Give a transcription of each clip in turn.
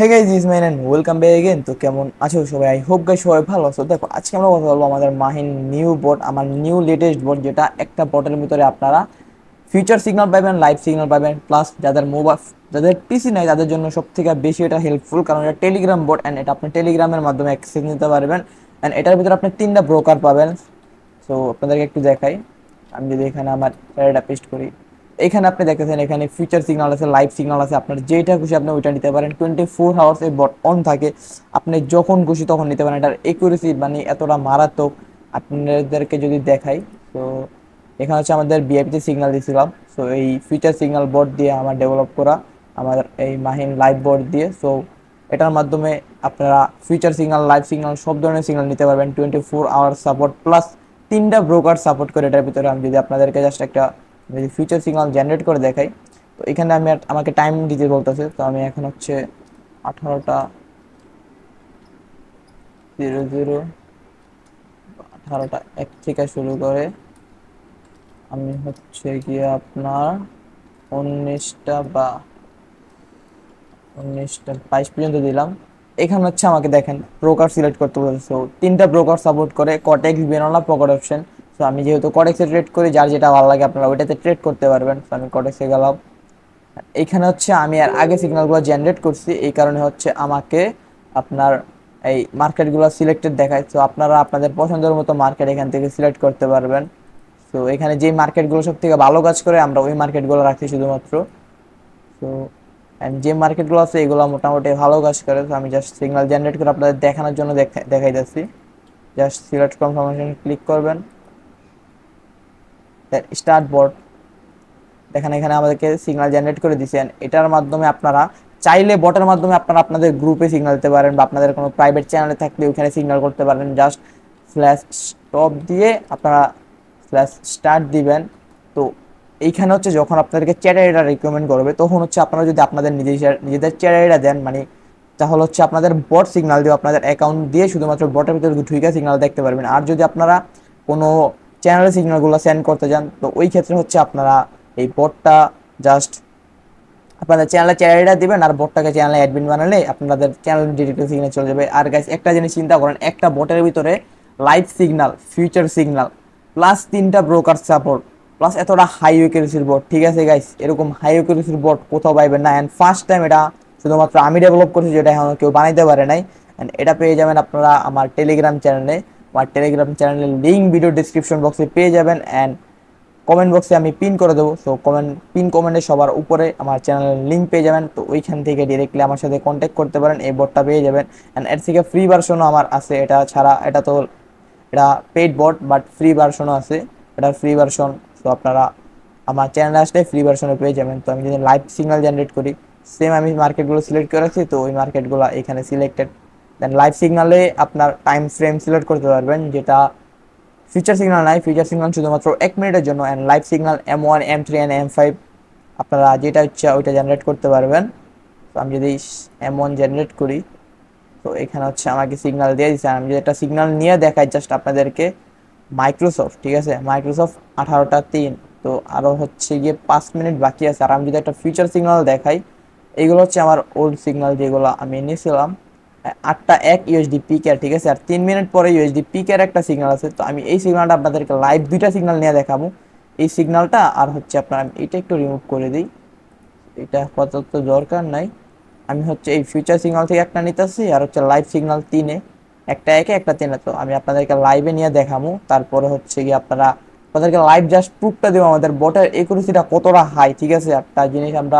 Hey guys, this mine and welcome back again. তো কেমন আছো সবাই? আই হোপ গাইস সবাই ভালো আছো। দেখো, আজকে আমরা কথা বলবো আমাদের মাহিন নিউ বট, আমার নিউ লেটেস্ট বট, যেটা একটা বটের ভিতরে আপনারা ফিউচার সিগন্যাল পাবেন, লাইভ সিগন্যাল পাবেন, প্লাস যাদের মোবাইল, যাদের পিসি নাই তাদের জন্য সব থেকে বেশি এটা হেল্পফুল, কারণ এটা টেলিগ্রাম বট এন্ড এটা আপনি টেলিগ্রামের মাধ্যমে অ্যাক্সেস নিতে পারবেন। এন্ড এটার ভিতরে আপনি তিনটা ব্রোকার পাবেন। সো আপনাদেরকে একটু দেখাই। আমি যদি এখানে আমার এটা পেস্ট করি, এখানে আপনি দেখতেছেন এখানে ফিউচার সিগন্যাল আছে, লাইভ সিগন্যাল আছে। আপনার যেটা খুশি আপনি ওইটা নিতে পারেন। 24 আওয়ার্স এই বট অন থাকে, আপনি যখন খুশি তখন নিতে পারেন। এটার একুরেসি মানে এতটা মারাত্মক, আপনাদেরকে যদি দেখাই। তো এখানে হচ্ছে আমাদের বিআইপিতে সিগন্যাল দিয়েছিলাম। সো এই ফিউচার সিগন্যাল বট দিয়ে আমার ডেভেলপ করা আমার এই মাহিন লাইভ বট দিয়ে। সো এটার মাধ্যমে আপনারা ফিউচার সিগন্যাল, লাইভ সিগন্যাল সব ধরনের সিগন্যাল নিতে পারবেন। 24 আওয়ার সাপোর্ট প্লাস তিনটা ব্রোকার সাপোর্ট করে এটার ভিতরে। আমি যদি আপনাদেরকে জাস্ট একটা যদি ফিউচার সিগন্যাল জেনারেট করে দেখাই, তো এখানে আমি আমাকে টাইম দিতে বলতেছে। তো আমি এখন হচ্ছে 18টা 00, 18টা 1 থেকে শুরু করে আমি হচ্ছে গিয়ে আপনার 19টা 22 পর্যন্ত দিলাম। এখানে হচ্ছে আমাকে দেখেন ব্রোকার সিলেক্ট করতে বলছে। তো তিনটা ব্রোকার সাপোর্ট করে, কটেক্স, বেনোলা, পকেট অপশন। তো আমি যেহেতু কটেক্সে ট্রেড করি, যার যেটা ভালো লাগে আপনারা ওইটাতে ট্রেড করতে পারবেন। তো আমি কটেক্সে গেলাম। এইখানে হচ্ছে আমি আর আগে সিগন্যালগুলো জেনারেট করছি, এই কারণে হচ্ছে আমাকে আপনার এই মার্কেটগুলো সিলেক্টেড দেখায়। তো আপনারা আপনাদের পছন্দের মতো মার্কেট এখান থেকে সিলেক্ট করতে পারবেন। তো এখানে যে মার্কেটগুলো সব থেকে ভালো কাজ করে আমরা ওই মার্কেটগুলো রাখি শুধুমাত্র। তো অ্যান্ড যে মার্কেটগুলো আছে এগুলো মোটামুটি ভালো কাজ করে। তো আমি জাস্ট সিগন্যাল জেনারেট করে আপনাদের দেখানোর জন্য দেখাই যাচ্ছি। জাস্ট সিলেক্ট কনফার্মেশন ক্লিক করবেন, স্টার্ট বোর্ড। দেখেন এখানে আমাদেরকে সিগন্যাল জেনারেট করে দিয়েছেন। এটার মাধ্যমে আপনারা চাইলে বটের মাধ্যমে আপনারা আপনাদের গ্রুপে সিগন্যাল দিতে পারেন, বা আপনাদের কোনো প্রাইভেট চ্যানেলে থাকলে ওখানে সিগন্যাল করতে পারেন। জাস্ট স্ল্যাশ স্টপ দিয়ে আপনারা স্ল্যাশ স্টার্ট দিবেন। তো এইখানে হচ্ছে যখন আপনাদেরকে চ্যাটার এটা রিকমেন্ড করবে, তখন হচ্ছে আপনারা যদি আপনাদের নিজেদের চ্যাটার এটা দেন, মানে তাহলে হচ্ছে আপনাদের বট সিগন্যাল দিয়ে আপনাদের অ্যাকাউন্ট দিয়ে শুধুমাত্র বটের ভিতরে ঢুকে সিগন্যাল দেখতে পারবেন। আর যদি আপনারা কোনো চ্যানেলে সিগন্যালগুলো সেন্ড করতে যান, তো ওই ক্ষেত্রে হচ্ছে আপনারা এই বটটা জাস্ট আপনাদের চ্যানেলে চ্যানেলটা দিবেন, আর বটটাকে চ্যানেলে অ্যাডমিন বানালে আপনাদের চ্যানেল ডিরেক্টলি সিগন্যাল চলে যাবে। আর গাইস, একটা জিনিস চিন্তা করেন, একটা বটের ভিতরে live signal, future signal plus তিনটা ব্রোকার সাপোর্ট প্লাস এতটা হাই ইউকেরেসির বট, ঠিক আছে গাইস? এরকম হাই ইউকেরেসির বট কোথাও পাইবেন না। অ্যান্ড ফার্স্ট টাইম এটা শুধুমাত্র আমি ডেভেলপ করছি, যেটা এখন কেউ বানাইতে পারে নাই। অ্যান্ড এটা পেয়ে যাবেন আপনারা আমার টেলিগ্রাম চ্যানেলে। আমার টেলিগ্রাম চ্যানেলের লিঙ্ক ভিডিও ডিসক্রিপশন বক্সে পেয়ে যাবেন, অ্যান্ড কমেন্ট বক্সে আমি পিন করে দেবো। সো কমেন্টে সবার উপরে আমার চ্যানেলের লিঙ্ক পেয়ে যাবেন। তো ওইখান থেকে ডিরেক্টলি আমার সাথে কন্ট্যাক্ট করতে পারেন, এই বটটা পেয়ে যাবেন। অ্যান্ড এর থেকে ফ্রি ভার্সনও আমার আছে। এটা ছাড়া এটা তো এটা পেইড বট, বাট ফ্রি ভার্সনও আছে। এটা ফ্রি ভার্সন। তো আপনারা আমার চ্যানেলে আসলে ফ্রি ভার্সনে পেয়ে যাবেন। তো আমি যদি লাইভ সিগন্যাল জেনারেট করি, সেম আমি মার্কেটগুলো সিলেক্ট করেছি, তো ওই মার্কেটগুলো এখানে সিলেক্টেড। দেন লাইভ সিগনালে আপনার টাইম ফ্রেম সিলেক্ট করতে পারবেন, যেটা ফিচার সিগন্যাল নাই। ফিচার সিগন্যাল শুধুমাত্র 1 মিনিটের জন্য। And live signal M1, M3 and M5 আপনারা যেটা ইচ্ছা ওইটা জেনারেট করতে পারবেন। তো আমি যদি M1 জেনারেট করি, তো এখানে হচ্ছে আমাকে সিগন্যাল দিয়ে দিচ্ছে। আমি যদি একটা সিগন্যাল নিয়ে দেখাই জাস্ট আপনাদেরকে, মাইক্রোসফট, ঠিক আছে, মাইক্রোসফট 18টা 3। তো আরও হচ্ছে গিয়ে 5 মিনিট বাকি আছে। আর আমি যদি একটা ফিউচার সিগন্যাল দেখাই, এইগুলো হচ্ছে আমার ওল্ড সিগন্যাল যেগুলো আমি নিয়েছিলাম। 8টা 1 ইউএসডি পিকের, ঠিক আছে। আর 3 মিনিট পরে ইউএসডি পিকের একটা সিগন্যাল আছে। তো আমি এই সিগন্যালটা আপনাদেরকে লাইভ দুইটা সিগন্যাল নিয়ে দেখাবো। এই সিগন্যালটা আর হচ্ছে আপনার, আমি এটা একটু রিমুভ করে দিই, এটা আপাতত দরকার নাই। আমি হচ্ছে এই ফিউচার সিগন্যাল থেকে একটা নিতেছি, আর হচ্ছে লাইভ সিগন্যাল 3-এ, একটা 1-এ একটা 3-এ। তো আমি আপনাদেরকে লাইভে নিয়ে দেখাবো। তারপরে হচ্ছে কি আপনাদেরকে লাইভ জাস্ট প্রুফটা দেবো আমাদের বটের একুরেসিটা কতটা হাই, ঠিক আছে। একটা জিনিস আমরা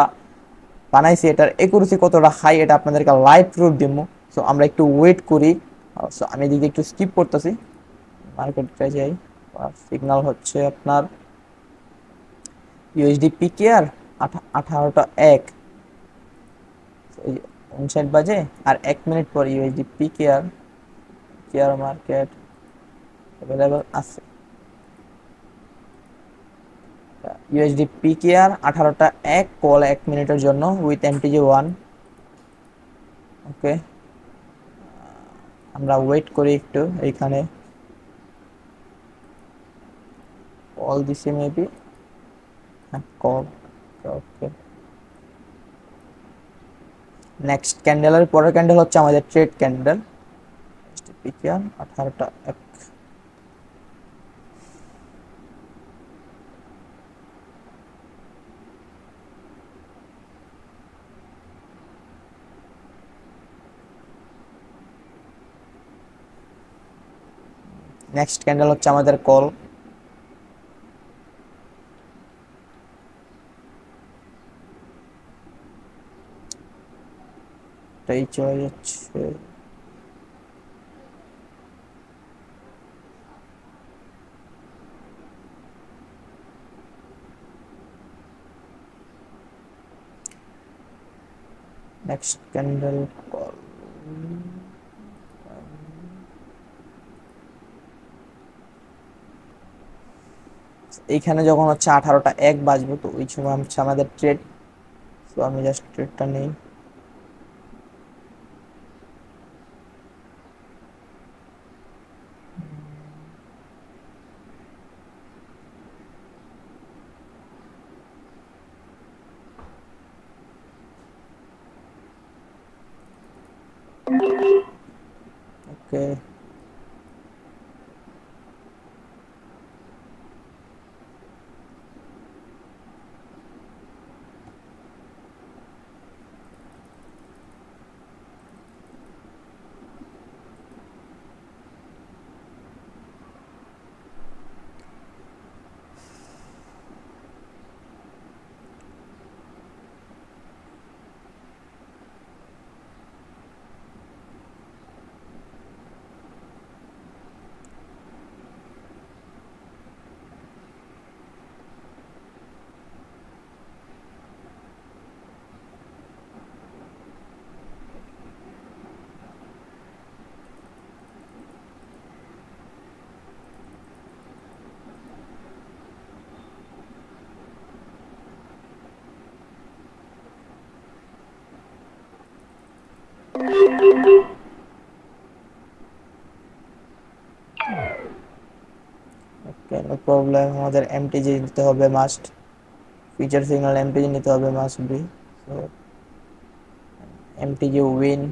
বানাইছি, এটার একুরেসি কতটা হাই এটা আপনাদেরকে লাইভ প্রুফ দেবো। সো আমরা একটু ওয়েট করি। সো আমি এদিকে একটু স্কিপ করতেছি, মার্কেটে যাই। সিগন্যাল হচ্ছে আপনার ইউএসডি পিকেআর 18টা 1, 59 বাজে। আর 1 মিনিট পর ইউএসডি পিকেআর কেয়ার মার্কেট অ্যাভেলেবল আছে। ইউএসডি পিকেআর 18টা 1 কল 1 মিনিটের জন্য উইথ MTG 1। ওকে, আমরা ওয়েট করি একটু। এইখানে কল দিছে মেবি, হ্যাঁ কল। ওকে, নেক্সট ক্যান্ডেলের পরের ক্যান্ডেল হচ্ছে আমাদের ট্রেড ক্যান্ডেল, পিকিআর 18টা 1। নেক্সট ক্যান্ডেল হচ্ছে আমাদের কল, এটাই চলে যাচ্ছে। নেক্সট ক্যান্ডেল কল, এইখানে যখন হচ্ছে 18টা 1 বাজবে তো ওই সময় হচ্ছে আমাদের ট্রেড। তো আমি জাস্ট ট্রেডটা নেই। ওকে, নো প্রবলেম। আমাদের এমটিজি নিতে হবে মাস্ট, ফিচার সিগন্যাল এমটিজি নিতে হবে must be. So MTG win.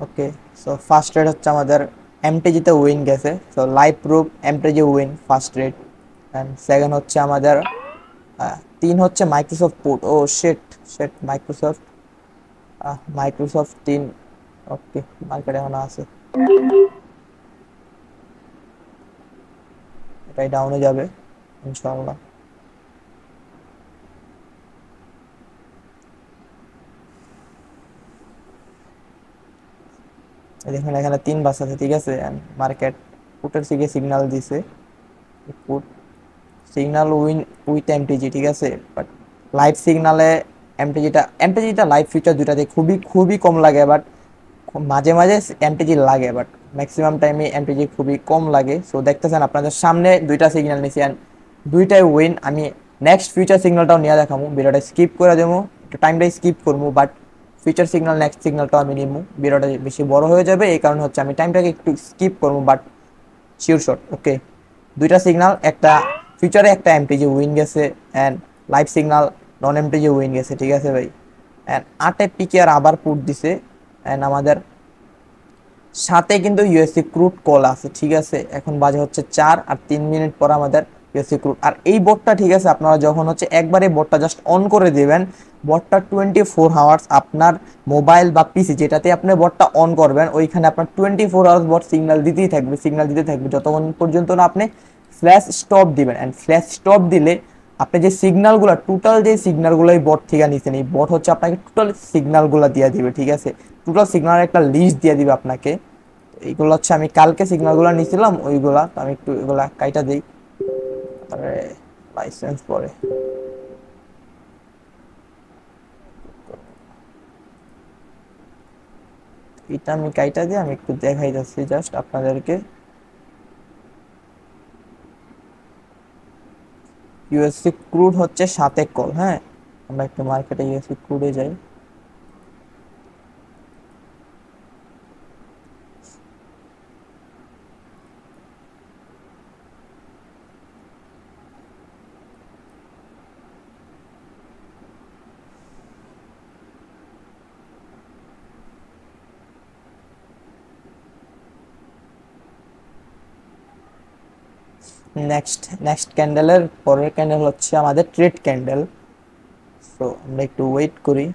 Okay, so first red হচ্ছে আমাদের এমটিজিতে উইন গেছে। So live proof MTG win first red. And second হচ্ছে আমাদের 3 হচ্ছে মাইক্রোসফট পুট। ও শিট শিট, মাইক্রোসফট মাইক্রোসফট 3। ওকে, মার্কেটে এখন আছে, এটাই ডাউনে যাবে ইনশাআল্লাহ। দেখুন এখানে 3 বাস আছে, ঠিক আছে। মার্কেট পুটের দিকে সিগন্যাল দিছে, put signal win with MTG, ঠিক আছে। বাট লাইভ সিগনালে এমটিজিটা লাইভ ফিচার দুটাতে খুবই খুবই কম লাগে, বাট মাঝে মাঝে এমটিজি লাগে, বাট ম্যাক্সিমাম টাইমে এমটিজি খুবই কম লাগে। সো দেখতেছেন আপনাদের সামনে দুইটা সিগন্যাল নিছি অ্যান্ড দুইটাই উইন। আমি নেক্সট ফিউচার সিগন্যালটাও নিয়ে দেখাবো, ভিডিওটা স্কিপ করে দেবো, একটু টাইমটা স্কিপ করবো, বাট ফিচার সিগন্যাল নেক্সট সিগন্যালটাও আমি নিবো। ভিডিওটা বেশি বড় হয়ে যাবে, এই কারণে হচ্ছে আমি টাইমটাকে একটু স্কিপ করবো, বাট শিওর শট। ওকে, দুইটা সিগন্যাল, একটা ফিউচারে একটা এমটিজি উইন গেছে and live signal non MTG win গেছে, ঠিক আছে ভাই। অ্যান্ড 8 পিকে আর আবার পুট দিছে অ্যান্ড আমাদের সাথে কিন্তু ইউএসসি ক্রুড কল আছে, ঠিক আছে। এখন বাজে হচ্ছে 4 আর 3 মিনিট পর আমাদের ইউএসসি ক্রুড। আর এই বোটটা, ঠিক আছে, আপনারা যখন হচ্ছে একবারে বোটটা জাস্ট অন করে দিবেন, বোটটা 24 আওয়ার্স আপনার মোবাইল বা পিসি যেটাতে আপনি বোটটা অন করবেন ওইখানে আপনার 24 আওয়ার্স বোট সিগন্যাল দিতেই থাকবে, সিগন্যাল দিতে থাকবে যতক্ষণ পর্যন্ত না আপনি ফ্ল্যাশ স্টপ দিবেন। অ্যান্ড ফ্ল্যাশ স্টপ দিলে আপনি যে সিগন্যালগুলো টোটাল যে সিগন্যালগুলো এই বট থেকে নিছেন, এই বট হচ্ছে আপনাকে টোটাল সিগন্যালগুলো দিয়ে দিবে, ঠিক আছে। টোটাল সিগন্যালের একটা লিস্ট দিয়ে দিবে আপনাকে। এইগুলো হচ্ছে আমি কালকে সিগন্যালগুলো নিয়েছিলাম ওইগুলা, তো আমি একটু এগুলা কাইটা দিই, তারপরে লাইসেন্স পরে এটা আমি কাইটা দিয়ে আমি একটু দেখাই যাচ্ছি জাস্ট আপনাদেরকে। ইউএসসি ক্রুড হচ্ছে 7 কল। হ্যাঁ, আমরা একটু মার্কেটে ইউএসসি ক্রুডে যাই। নেক্সট ক্যান্ডেলের পরের ক্যান্ডেল হচ্ছে আমাদের ট্রেড ক্যান্ডেল। সো আমরা একটু ওয়েট করি।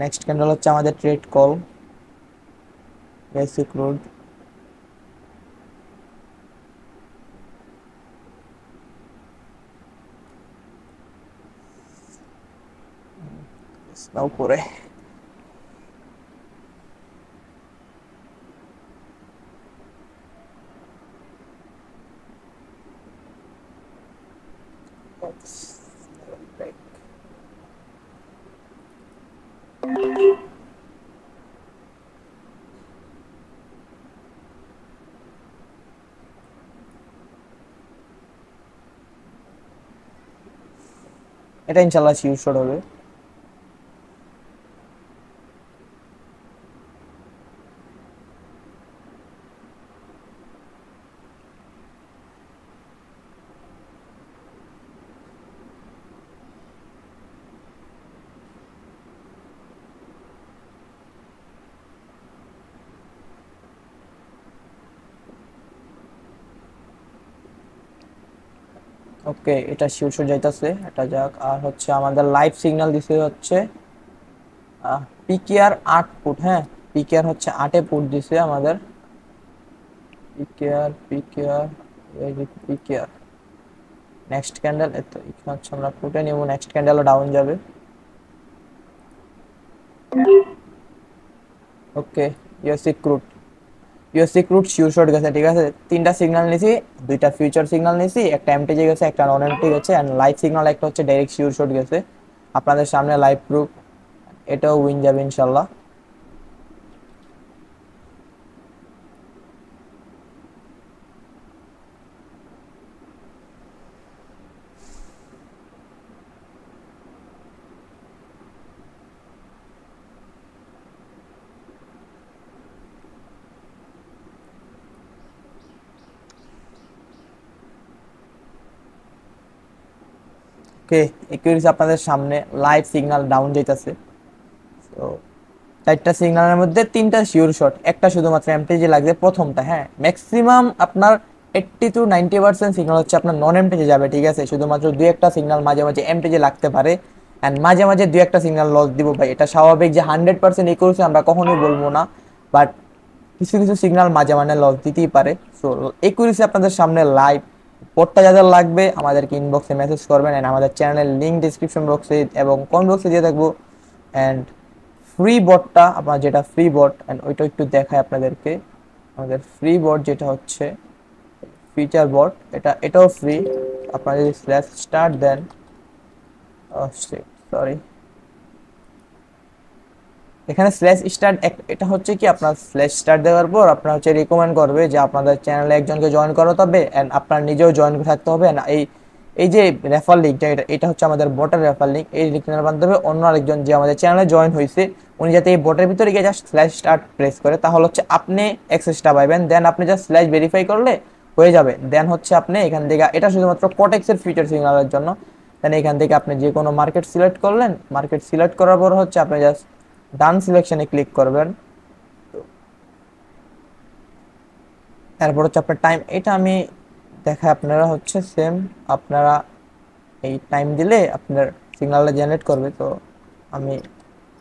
নেক্সট ক্যান্ডেল হচ্ছে আমাদের ট্রেড কল বেসিক রুট। উপরে এটা ইনশাল্লাহ শিওর শট হবে। ওকে, এটা শিওর শট যাইতাছে, এটা যাক। আর হচ্ছে আমাদের লাইভ সিগন্যাল দিছে হচ্ছে পিকেআর 8 ফুট। হ্যাঁ, পিকেআর হচ্ছে 8 ফুট দিছে আমাদের। পিকেআর পিকেআর এই যে পিকেআর নেক্সট ক্যান্ডেল, এত এখানে হচ্ছে আমরা ফুটে নিব, নেক্সট ক্যান্ডেলও ডাউন যাবে। Okay, USC crude, USC crude sure shot গেছে। ঠিক আছে, 3টা সিগন্যাল নিছি, 2টা ফিউচার সিগন্যাল নিছি, একটা এমটিজি গেছে, একটা নন এমটি গেছে, এন্ড লাইভ সিগন্যাল একটা হচ্ছে ডাইরেক্ট শিওর শট গেছে। আপনাদের সামনে লাইভ প্রুফ, এটাও উইন যাবে ইনশাল্লাহ। ওকে, একুরেসি আপনাদের সামনে লাইভ সিগন্যাল ডাউন যাইতাছে। তো 4টা সিগন্যালের মধ্যে 3টা শিওর শট, একটা শুধুমাত্র এমটিজি লাগবে প্রথমটা। হ্যাঁ, ম্যাক্সিমাম আপনার 80 to 90% সিগন্যাল হচ্ছে আপনার নন এমটিজি যাবে। ঠিক আছে, শুধুমাত্র 2-1টা সিগন্যাল মাঝে মাঝে এমটিজি লাগতে পারে, এন্ড মাঝে মাঝে 2-1টা সিগন্যাল লস দিব ভাই, এটা স্বাভাবিক। যে 100% একুরেসি আমরা কখনোই বলবো না, বাট কিছু কিছু সিগন্যাল মাঝে মাঝে লস দিতেই পারে। সো একুরেসি আপনাদের সামনে লাইভ। পড়তে যাদের লাগবে আমাদেরকে ইনবক্সে মেসেজ করবেন, এন্ড আমাদের চ্যানেলের লিঙ্ক ডিসক্রিপশন বক্সে এবং কমেন্ট বক্সে দিয়ে থাকবো। এন্ড ফ্রি বটটা আপনার, যেটা ফ্রি বট, এন্ড ওইটা একটু দেখায় আপনাদেরকে। আমাদের ফ্রি বট যেটা হচ্ছে ফিচার বট, এটাও ফ্রি। আপনারা যদি স্ল্যাশ স্টার্ট দেন, সরি, এখানে স্ল্যাশ স্টার্ট, এটা হচ্ছে কি আপনার স্ল্যাশ স্টার্ট দেওয়ার পর আপনার হচ্ছে রিকমেন্ড করবে যে আপনাদের চ্যানেলে একজনকে জয়েন করাতে হবে, এন্ড আপনার নিজেও জয়েন থাকতে হবে। এই এই যে রেফার লিঙ্কটা, এটা হচ্ছে আমাদের বটের রেফার লিঙ্ক। এই লিঙ্কের মাধ্যমে অন্য আরেকজন যে আমাদের চ্যানেলে জয়েন হয়েছে উনি যাতে এই বটের ভিতরে গিয়ে জাস্ট স্ল্যাশ স্টার্ট প্রেস করে, তাহলে হচ্ছে আপনি অ্যাক্সেসটা পাইবেন। দেন আপনি জাস্ট স্ল্যাশ ভেরিফাই করলে হয়ে যাবে। দেন হচ্ছে আপনি এখান থেকে, এটা শুধুমাত্র কোটেক্সের ফিচার সিগন্যালের জন্য। দেন এখান থেকে আপনি যে কোনো মার্কেট সিলেক্ট করলেন, মার্কেট সিলেক্ট করার পর হচ্ছে আপনি জাস্ট ডান সিলেকশনে ক্লিক করবেন। এরপর হচ্ছে আপনার টাইম, এটা আমি দেখাই আপনারা হচ্ছে সেম, আপনারা এই টাইম দিলে আপনার সিগন্যালটা জেনারেট করবে। তো আমি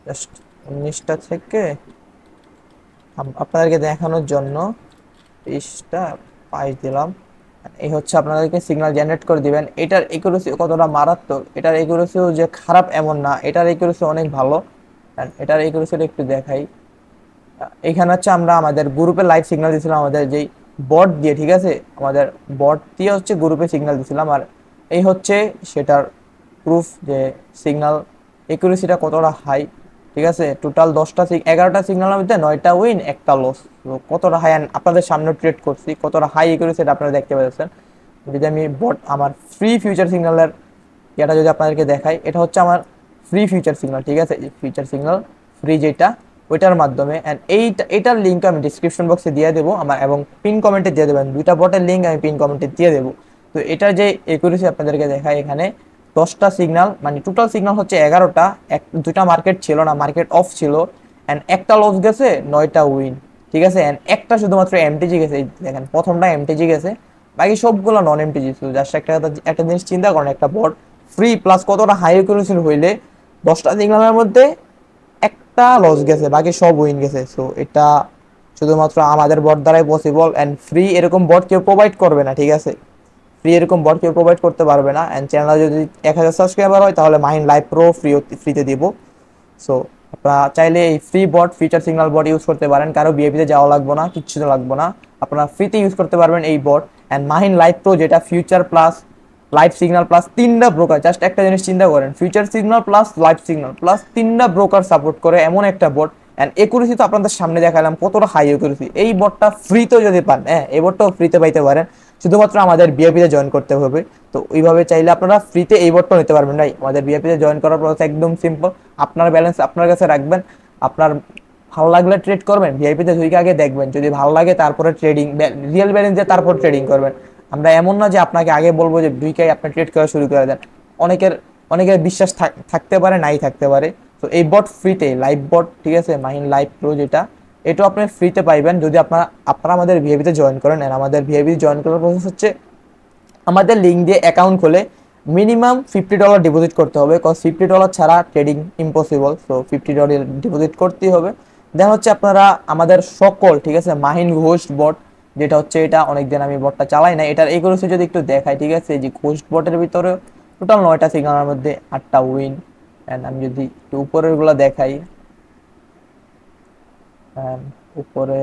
জাস্ট 19টা থেকে আপনাদেরকে দেখানোর জন্য 20টা 22 দিলাম। এই হচ্ছে আপনাদেরকে সিগন্যাল জেনারেট করে দিবেন। এটার একুরেসি কতটা মারাত্মক, এটার একুরেসিও যে খারাপ এমন না, এটার একুরেসি অনেক ভালো। এটার একুরেসিটা একটু দেখাই। এখানে হচ্ছে আমরা আমাদের গ্রুপে লাইভ সিগন্যাল দিয়েছিলাম আমাদের যেই বট দিয়ে, ঠিক আছে, আমাদের বট দিয়ে হচ্ছে গ্রুপে সিগন্যাল দিয়েছিলাম। আর এই হচ্ছে সেটার প্রুফ যে সিগন্যাল একুরেসিটা কতটা হাই, ঠিক আছে। টোটাল 11টা সিগন্যালের মধ্যে 9টা উইন, একটা লস। তো কতটা হাই আপনাদের সামনে ট্রেড করছি, কতটা হাই একুরেসি এটা আপনারা দেখতে পাচ্ছেন। যদি আমি বট আমার ফ্রি ফিউচার সিগন্যালের এটা যদি আপনাদেরকে দেখাই, এটা হচ্ছে আমার ফ্রি ফিউচার সিগন্যাল, ঠিক আছে, ফিউচার সিগন্যাল ফ্রি যেটা, ওইটার মাধ্যমে। অ্যান্ড এইটার লিঙ্ক আমি ডিসক্রিপশন বক্সে দিয়ে দেবো আমার, এবং পিন কমেন্টে দিয়ে দেবেন। দুইটা বটের লিঙ্ক আমি পিন কমেন্টে দিয়ে দেবো। তো এটার যে একুরেসি আপনাদেরকে দেখায়, এখানে 10টা সিগন্যাল, মানে টোটাল সিগন্যাল হচ্ছে 11টা, দুইটা মার্কেট ছিল না, মার্কেট অফ ছিল। অ্যান্ড একটা লস গেছে, 9টা উইন, ঠিক আছে। অ্যান্ড একটা শুধুমাত্র এমটিজি গেছে, দেখেন প্রথমটা এমটিজি গেছে, বাকি সবগুলো নন এমটিজি ছিল। জাস্ট একটা জিনিস চিন্তা করেন, একটা বট ফ্রি প্লাস কতটা হাই একুরেসি হইলে 10টা সিগন্যালের মধ্যে একটা লস গেছে, বাকি সব উইন গেছে। সো এটা শুধুমাত্র আমাদের বট দ্বারাই পসিবল। অ্যান্ড ফ্রি এরকম বট কেউ প্রোভাইড করবে না, ঠিক আছে, ফ্রি এরকম বট কেউ প্রোভাইড করতে পারবে না। অ্যান্ড চ্যানেল যদি 1000 সাবস্ক্রাইবার হয় তাহলে মাহিন লাইভ প্রো ফ্রিতে দিব। সো আপনারা চাইলে এই ফ্রি বট ফিচার সিগন্যাল বট ইউজ করতে পারেন, কারো বিএপিতে যাওয়া লাগবে না, কিচ্ছু লাগবে না, আপনারা ফ্রিতে ইউজ করতে পারবেন এই বট। অ্যান্ড মাহিন লাইভ প্রো যেটা future plus live signal plus 3টা ব্রোকার, জাস্ট একটা জিনিস চিন্তা করেন, future signal plus live signal plus 3টা ব্রোকার সাপোর্ট করে এমন একটা বট। অ্যান্ড একুরেসি তো আপনাদের সামনে দেখালাম কতটা হাই একুরেসি। এই বটটা ফ্রিতেও যদি পান, হ্যাঁ এই বটটাও ফ্রিতে পাইতে পারেন, শুধুমাত্র আমাদের বিএপিতে জয়েন করতে হবে। তো ওইভাবে চাইলে আপনারা ফ্রিতে এই বটটা নিতে পারবেন। ভাই আমাদের বিএপিতে জয়েন করার প্রসেস একদম সিম্পল। আপনার ব্যালেন্স আপনার কাছে রাখবেন, আপনার ভালো লাগলে ট্রেড করবেন, ভিআইপিতে ঢুকে আগে দেখবেন, যদি ভালো লাগে তারপরে ট্রেডিং, রিয়েল ব্যালেন্স দিয়ে তারপর ট্রেডিং করবেন। আমরা এমন না যে আপনাকে আগে বলবো যে ঢুকেই আপনি ট্রেড করা শুরু করে দেন। অনেকের বিশ্বাস থাকতে পারে, নাই থাকতে পারে। তো এই বট ফ্রিতে লাইভ বট, ঠিক আছে, মাহিন লাইভ প্রো যেটা, এটাও আপনি ফ্রিতে পাইবেন যদি আপনারা আমাদের ভিআইপিতে জয়েন করেন। আর আমাদের ভিআইপি জয়েন করার প্রসেস হচ্ছে আমাদের লিঙ্ক দিয়ে অ্যাকাউন্ট খুলে মিনিমাম $50 ডিপোজিট করতে হবে, কজ $50 ছাড়া ট্রেডিং ইম্পসিবল। সো $50 ডিপোজিট করতেই হবে। দেন হচ্ছে আপনারা আমাদের সকল, ঠিক আছে, মাহিন ঘোস্ট বট যেটা হচ্ছে, এটা অনেকদিন আমি বটটা চালাই না, এটার এগুলোতে যদি একটু দেখাই, ঠিক আছে, যে ঘোস্ট বটের ভিতরে টোটাল 9টা সিগন্যালের মধ্যে 8টা উইন। অ্যান্ড আমি যদি একটু উপরের গুলো দেখাই, উপরে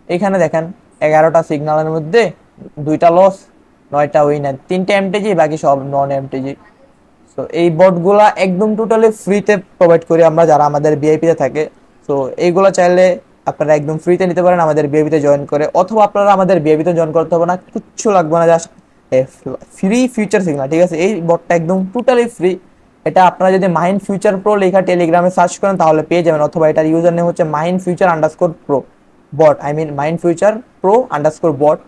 এখানে দেখেন 11টা সিগন্যালের মধ্যে 2টা লস, 9টা উইন, 3টে এমটিজি, বাকি সব নন এমটিজি। সো এই বটগুলা একদম টোটালি ফ্রিতে প্রোভাইড করি আমরা যারা আমাদের বিআইপিতে থাকে। সো এইগুলো চাইলে আপনারা একদম ফ্রিতে নিতে পারেন আমাদের বিআইপিতে জয়েন করে, অথবা আপনারা আমাদের বিআইপিতে জয়েন করতে হবে না, কিচ্ছু লাগবে না, জাস্ট ফ্রি ফিউচার সিগন্যাল, ঠিক আছে। এই বটটা একদম টোটালি ফ্রি। এটা আপনারা যদি মাইন্ড ফিউচার প্রো লেখা টেলিগ্রামে সার্চ করেন তাহলে পেয়ে যাবেন, অথবা এটার ইউজার নেম হচ্ছে mind future underscore pro bot, I mean mind future pro underscore bot.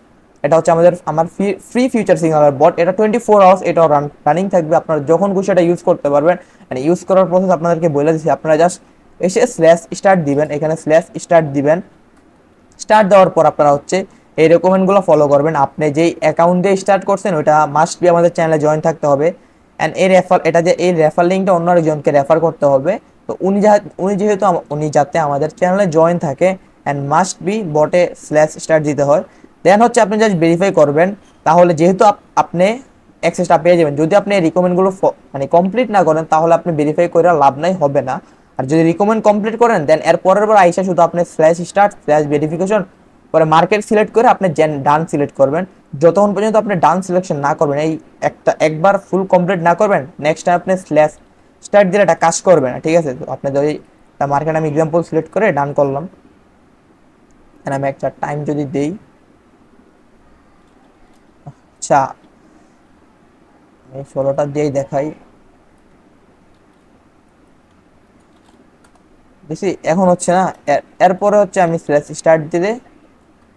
এটা হচ্ছে আমার ফ্রি ফিউচার সিগন্যাল বট। এটা 24 আওয়ার্স এটাও রানিং থাকবে, আপনারা যখন খুশি এটা ইউজ করতে পারবেন। মানে ইউজ করার প্রসেস আপনাদেরকে বলে দিচ্ছি, আপনারা জাস্ট এসে স্ল্যাশ স্টার্ট দিবেন, এখানে স্ল্যাশ স্টার্ট দিবেন। স্টার্ট দেওয়ার পর আপনারা হচ্ছে এই রেকমেন্ডগুলো ফলো করবেন। আপনি যেই অ্যাকাউন্ট দিয়ে স্টার্ট করছেন ওইটা মাস্ট বি আমাদের চ্যানেলে জয়েন থাকতে হবে। অ্যান্ড এই রেফার লিঙ্কটা অন্য আরেকজনকে রেফার করতে হবে। তো উনি যাতে আমাদের চ্যানেলে জয়েন থাকে, অ্যান্ড মাস্ট বি বটে স্ল্যাশ স্টার্ট দিতে হয়। দেন হচ্ছে আপনি জাস্ট ভেরিফাই করবেন, তাহলে যেহেতু আপনি অ্যাক্সেসটা পেয়ে যাবেন। যদি আপনি রিকমেন্ডগুলো মানে কমপ্লিট না করেন তাহলে আপনি ভেরিফাই করে লাভ নাই, হবে না। আর যদি রিকমেন্ড কমপ্লিট করেন দেন এর পরের বার আইসা শুধু আপনি স্ল্যাশ স্টার্ট স্ল্যাশ ভেরিফিকেশন পরে মার্কেট সিলেক্ট করে আপনি ডান সিলেক্ট করবেন। যতক্ষণ পর্যন্ত আপনি ডান সিলেকশন না করবেন, এই একবার ফুল কমপ্লিট না করবেন, নেক্সট টাইম আপনি স্ল্যাশ স্টার্ট দিলে এটা কাজ করবে না, ঠিক আছে। তো আপনি যদি মার্কেট আমি এক্সাম্পল সিলেক্ট করে ডান করলাম, আমি একটা টাইম যদি দেই, আচ্ছা এই 16টা দিয়েই দেখাই বেশি এখন হচ্ছে না। এরপরে হচ্ছে আমি ফ্ল্যাশ স্টার্ট দিলে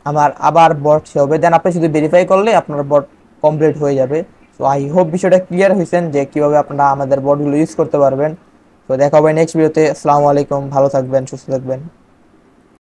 আমার আবার বট হবে, দেন আপনি শুধু ভেরিফাই করলে আপনার বট কমপ্লিট হয়ে যাবে। তো আই হোপ বিষয়টা ক্লিয়ার হয়েছেন যে কিভাবে আপনারা আমাদের বটগুলো ইউজ করতে পারবেন। তো দেখা হবে নেক্সট ভিডিওতে। আসসালামু আলাইকুম, ভালো থাকবেন, সুস্থ থাকবেন।